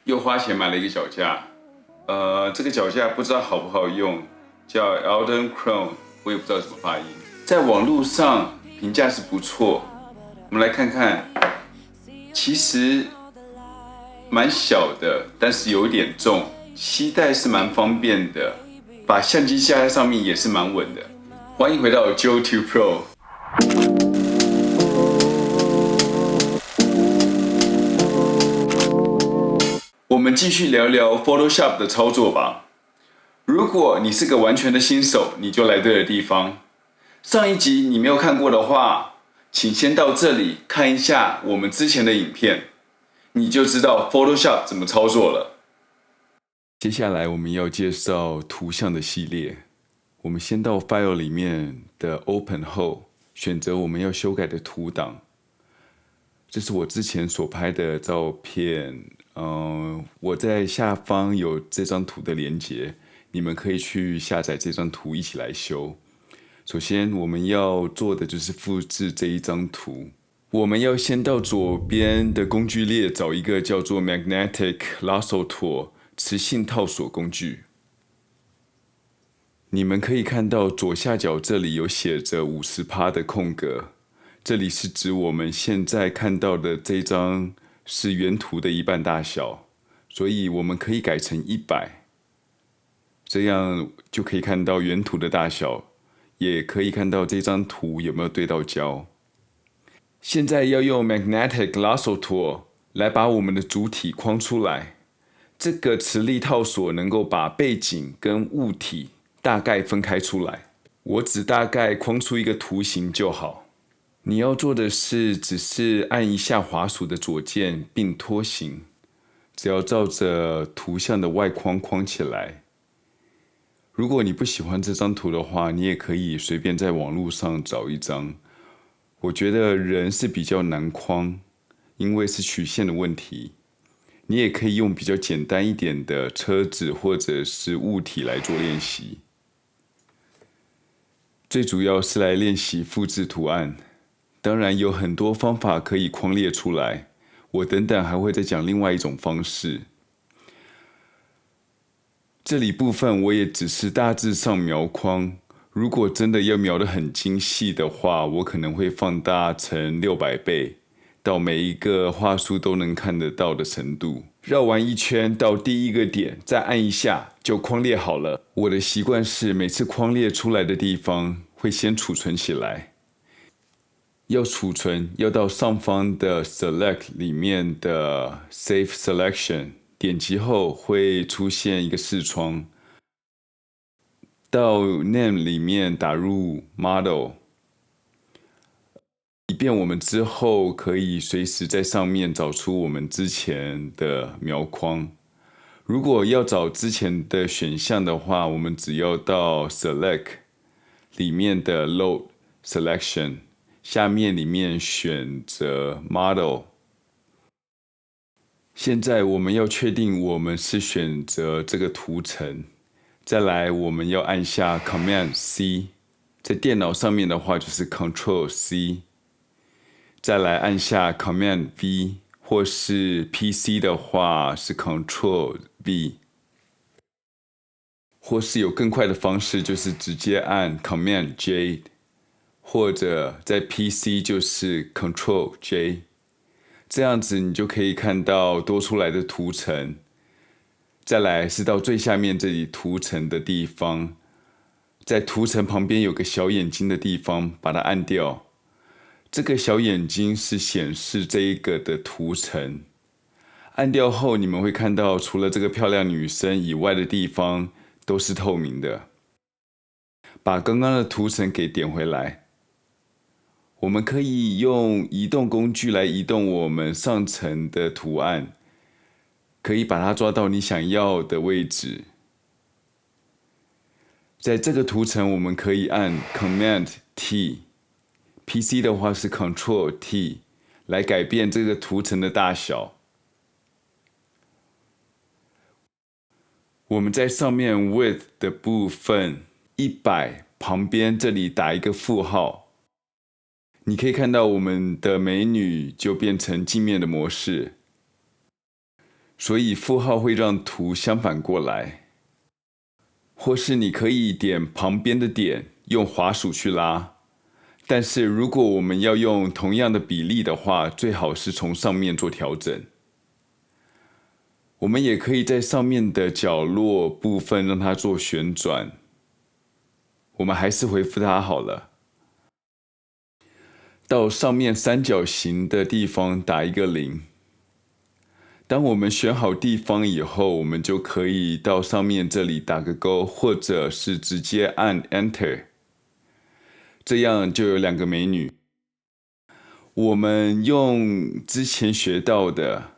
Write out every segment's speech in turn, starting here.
又花钱买了一个脚架，这个脚架不知道好不好用，叫 Elden Crown， 我也不知道怎么发音。在网络上评价是不错，我们来看看，其实蛮小的，但是有点重，携带是蛮方便的，把相机架在上面也是蛮稳的。欢迎回到 Joe 2 Pro。我们继续聊聊 Photoshop 的操作吧。如果你是个完全的新手，你就来对了地方。上一集你没有看过的话，请先到这里看一下我们之前的影片，你就知道 Photoshop 怎么操作了。接下来我们要介绍图像的系列。我们先到 File 里面的 Open 后，选择我们要修改的图档。这是我之前所拍的照片。我在下方有这张图的连结，你们可以去下载这张图一起来修。首先我们要做的就是复制这一张图。我们要先到左边的工具列找一个叫做 Magnetic Lasso Tool 磁性套索工具。你们可以看到左下角这里有写着 50% 的空格，这里是指我们现在看到的这张是原图的一半大小，所以我们可以改成100，这样就可以看到原图的大小，也可以看到这张图有没有对到焦。现在要用 Magnetic Lasso Tool 来把我们的主体框出来。这个磁力套索能够把背景跟物体大概分开出来，我只大概框出一个图形就好。你要做的是，只是按一下滑鼠的左键并拖行，只要照着图像的外框框起来。如果你不喜欢这张图的话，你也可以随便在网络上找一张。我觉得人是比较难框，因为是曲线的问题。你也可以用比较简单一点的车子或者是物体来做练习。最主要是来练习复制图案。当然有很多方法可以框列出来，我等等还会再讲另外一种方式。这里部分我也只是大致上描框，如果真的要描得很精细的话，我可能会放大成600倍，到每一个画素都能看得到的程度。绕完一圈到第一个点，再按一下就框列好了。我的习惯是每次框列出来的地方会先储存起来。要储存，要到上方的 Select 里面的 Save Selection， 点击后会出现一个视窗，到 Name 里面打入 Model， 以便我们之后可以随时在上面找出我们之前的描框。如果要找之前的选项的话，我们只要到 Select 里面的 Load Selection，下面里面选择 Model。 现在我们要确定我们是选择这个图层，再来我们要按下 Command C， 在电脑上面的话就是 Control C， 再来按下 Command V， 或是 PC 的话是 Control V， 或是有更快的方式就是直接按 Command J，或者在 PC 就是 Ctrl J， 这样子你就可以看到多出来的图层。再来是到最下面这里图层的地方，在图层旁边有个小眼睛的地方，把它按掉。这个小眼睛是显示这一个的图层。按掉后，你们会看到除了这个漂亮女生以外的地方都是透明的。把刚刚的图层给点回来。我们可以用移动工具来移动我们上层的图案，可以把它抓到你想要的位置。在这个图层我们可以按 Command T， PC 的话是 Control T， 来改变这个图层的大小。我们在上面 Width 的部分100旁边这里打一个负号，你可以看到我们的美女就变成镜面的模式。所以负号会让图相反过来。或是你可以点旁边的点，用滑鼠去拉。但是如果我们要用同样的比例的话，最好是从上面做调整。我们也可以在上面的角落部分让它做旋转。我们还是回复它好了。到上面三角形的地方打一个0。当我们选好地方以后，我们就可以到上面这里打个勾，或者是直接按 Enter。这样就有2个美女。我们用之前学到的，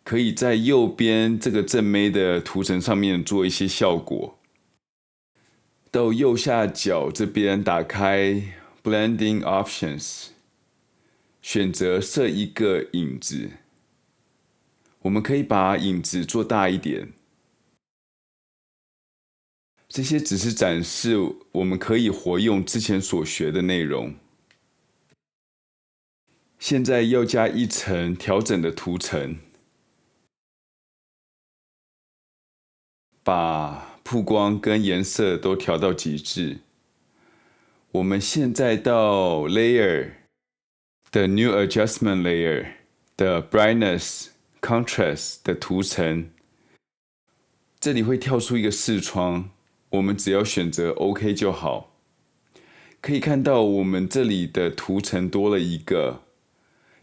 可以在右边这个正妹的图层上面做一些效果。到右下角这边打开 Blending Options， 选择设一个影子。我们可以把影子做大一点。这些只是展示我们可以活用之前所学的内容。现在要加一层调整的图层，把曝光跟颜色都调到极致。我们现在到 Layer 的 New Adjustment Layer 的 Brightness、Contrast 的图层，这里会跳出一个视窗，我们只要选择 OK 就好。可以看到我们这里的图层多了一个，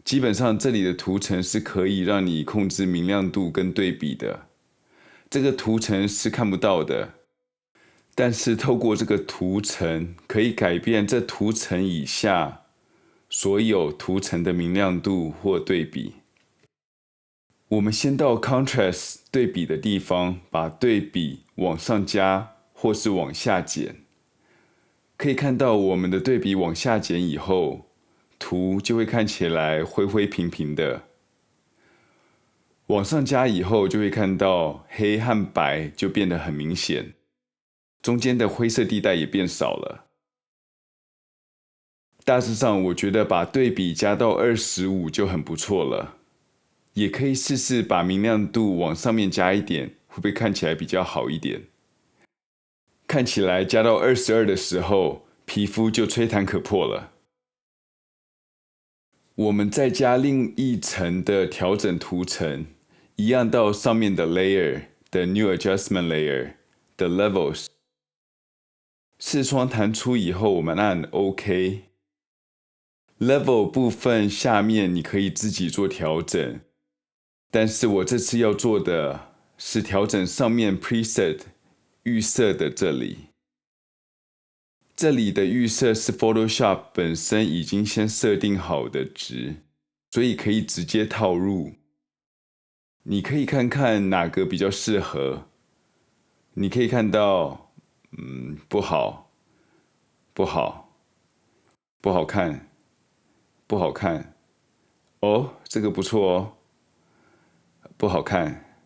基本上这里的图层是可以让你控制明亮度跟对比的。这个图层是看不到的，但是透过这个图层可以改变这图层以下所有图层的明亮度或对比。我们先到 Contrast 对比的地方，把对比往上加或是往下减。可以看到我们的对比往下减以后，图就会看起来灰灰平平的。往上加以后，就会看到黑和白就变得很明显，中间的灰色地带也变少了。大致上，我觉得把对比加到25就很不错了。也可以试试把明亮度往上面加一点，会不会看起来比较好一点？看起来加到22的时候，皮肤就吹弹可破了。我们再加另一层的调整图层，一样到上面的 Layer 的 New Adjustment Layer 的 Levels。视窗弹出以后，我们按 OK。Level 部分下面你可以自己做调整，但是我这次要做的是调整上面 Preset 预设的这里。这里的预设是 Photoshop 本身已经先设定好的值，所以可以直接套入。你可以看看哪个比较适合。你可以看到，不好，不好，不好看，不好看。哦，这个不错哦。不好看，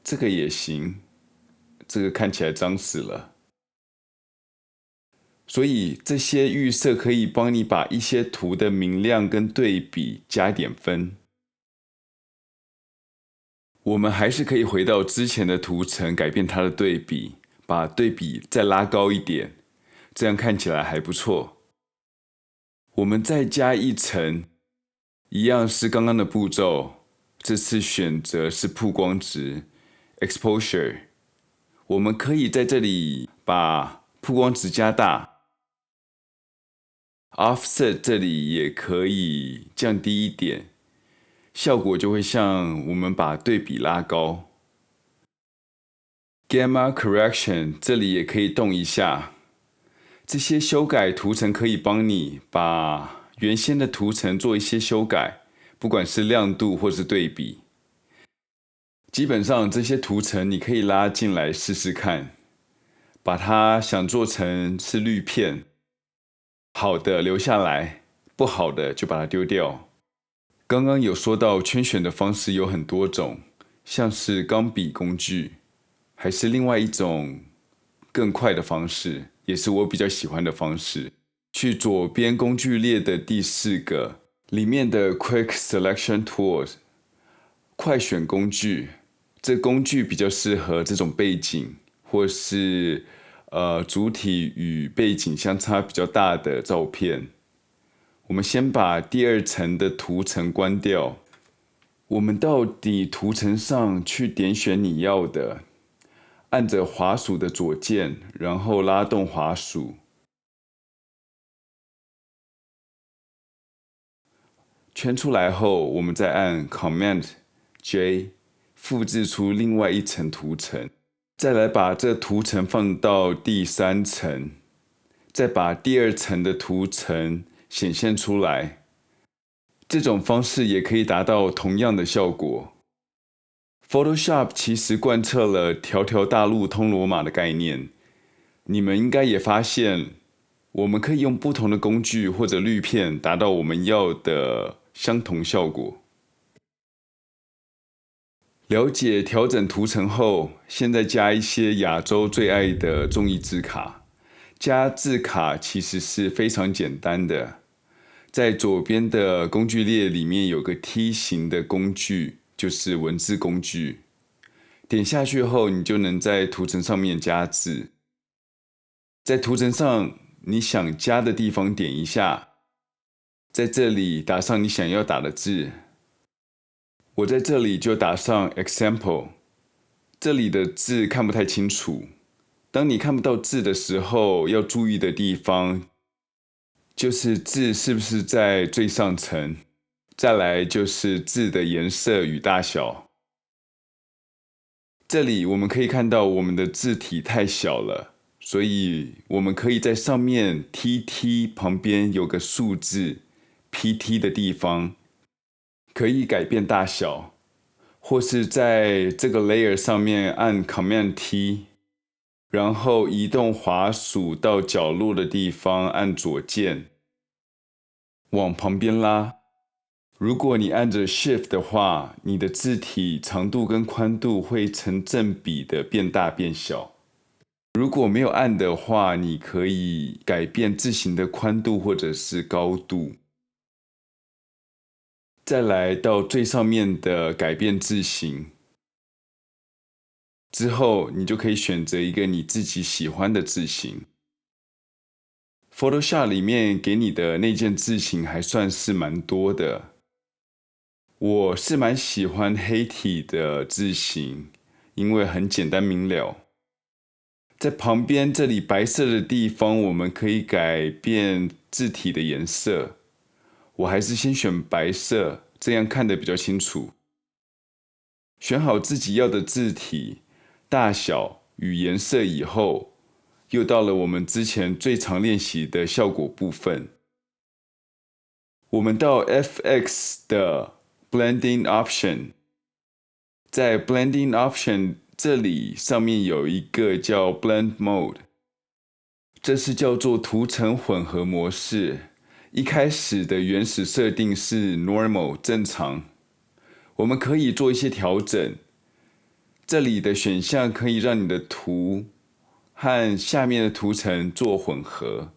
这个也行，这个看起来脏死了。所以这些预设可以帮你把一些图的明亮跟对比加一点分。我们还是可以回到之前的图层，改变它的对比，把对比再拉高一点，这样看起来还不错。我们再加一层，一样是刚刚的步骤。这次选择是曝光值 Exposure， 我们可以在这里把曝光值加大， Offset 这里也可以降低一点，效果就会像我们把对比拉高。Gamma Correction 这里也可以动一下，这些修改图层可以帮你把原先的图层做一些修改，不管是亮度或是对比。基本上这些图层你可以拉进来试试看，把它想做成是滤片，好的留下来，不好的就把它丢掉。刚刚有说到圈选的方式有很多种，像是钢笔工具，还是另外一种更快的方式，也是我比较喜欢的方式。去左边工具列的第4个里面的 Quick Selection Tools 快选工具，这工具比较适合这种背景，或是主体与背景相差比较大的照片。我们先把第二层的图层关掉。我们到底图层上去点选你要的，按着滑鼠的左键，然后拉动滑鼠。圈出来后，我们再按 Command+J， 复制出另外一层图层。再来把这图层放到第三层，再把第二层的图层显现出来。这种方式也可以达到同样的效果。Photoshop 其实贯彻了条条大路通罗马的概念，你们应该也发现，我们可以用不同的工具或者滤片达到我们要的相同效果。了解调整图层后，现在加一些亚洲最爱的综艺字卡。加字卡其实是非常简单的，在左边的工具列里面有个梯形的工具，就是文字工具。点下去后，你就能在图层上面加字。在图层上你想加的地方点一下，在这里打上你想要打的字。我在这里就打上 example， 这里的字看不太清楚。当你看不到字的时候，要注意的地方就是字是不是在最上层，再来就是字的颜色与大小。这里我们可以看到我们的字体太小了，所以我们可以在上面 TT 旁边有个数字 PT 的地方，可以改变大小，或是在这个 layer 上面按 Command T， 然后移动滑鼠到角落的地方按左键，往旁边拉。如果你按着 Shift 的话，你的字体长度跟宽度会成正比的变大变小。如果没有按的话，你可以改变字形的宽度或者是高度。再来到最上面的改变字形，之后你就可以选择一个你自己喜欢的字形。Photoshop 里面给你的那件字形还算是蛮多的。我是蛮喜欢黑体的字形，因为很简单明了。在旁边这里白色的地方，我们可以改变字体的颜色。我还是先选白色，这样看得比较清楚。选好自己要的字体、大小与颜色以后，又到了我们之前最常练习的效果部分。我们到 FX 的Blending Option， 在 Blending Option 这里上面有一个叫 Blend Mode， 这是叫做图层混合模式。一开始的原始设定是 Normal 正常，我们可以做一些调整。这里的选项可以让你的图和下面的图层做混合。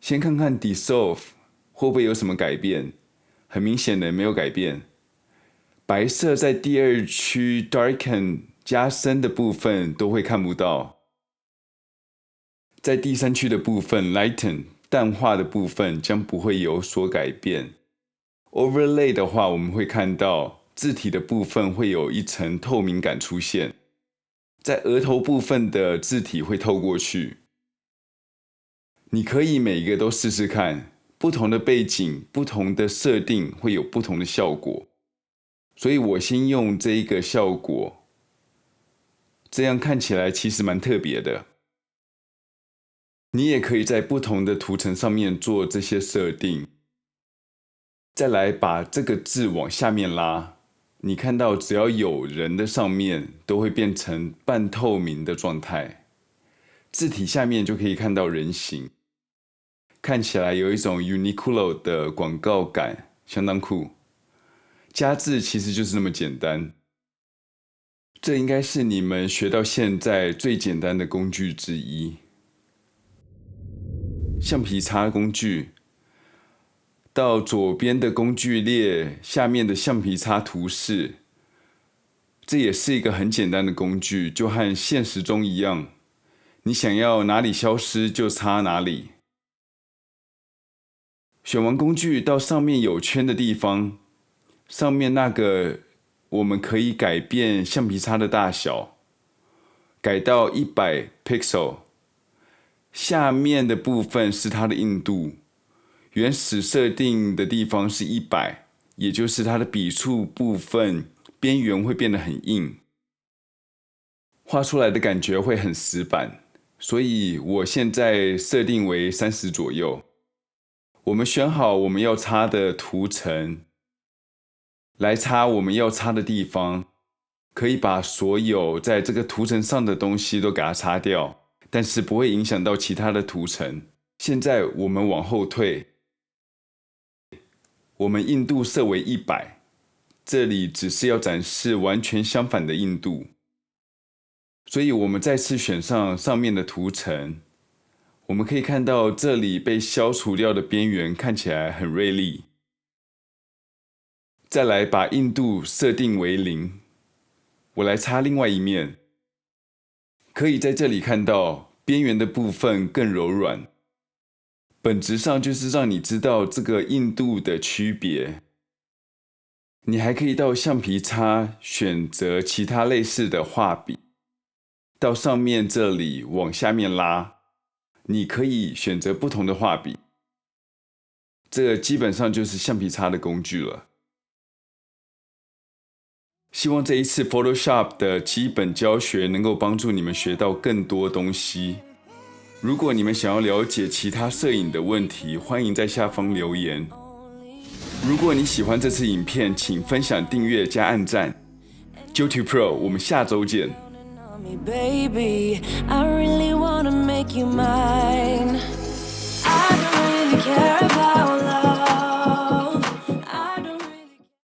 先看看 Dissolve 会不会有什么改变。很明显的没有改变，白色在第二区 Darken 加深的部分都会看不到，在第三区的部分 Lighten 淡化的部分将不会有所改变。Overlay 的话，我们会看到字体的部分会有一层透明感出现，在额头部分的字体会透过去。你可以每一个都试试看。不同的背景、不同的设定会有不同的效果，所以我先用这一个效果，这样看起来其实蛮特别的。你也可以在不同的图层上面做这些设定。再来把这个字往下面拉，你看到只要有人的上面都会变成半透明的状态，字体下面就可以看到人形。看起来有一种 Uniqlo 的广告感，相当酷。加字其实就是那么简单。这应该是你们学到现在最简单的工具之一。橡皮擦工具，到左边的工具列下面的橡皮擦图示，这也是一个很简单的工具，就和现实中一样，你想要哪里消失就插哪里。选完工具到上面有圈的地方，上面那个我们可以改变橡皮擦的大小，改到100 pixel。下面的部分是它的硬度，原始设定的地方是100，也就是它的笔触部分边缘会变得很硬，画出来的感觉会很死板，所以我现在设定为30左右。我们选好我们要擦的图层，来擦我们要擦的地方，可以把所有在这个图层上的东西都给它擦掉，但是不会影响到其他的图层。现在我们往后退，我们硬度设为100，这里只是要展示完全相反的硬度，所以我们再次选上面的图层，我们可以看到这里被消除掉的边缘看起来很锐利。再来把硬度设定为0，我来擦另外一面，可以在这里看到边缘的部分更柔软，本质上就是让你知道这个硬度的区别。你还可以到橡皮擦选择其他类似的画笔，到上面这里往下面拉，你可以选择不同的画笔，这基本上就是橡皮擦的工具了。希望这一次 Photoshop 的基本教学能够帮助你们学到更多东西。如果你们想要了解其他摄影的问题，欢迎在下方留言。如果你喜欢这次影片，请分享、订阅加按赞。Joe2 Pro， 我们下周见。Baby, I really wanna make you mine.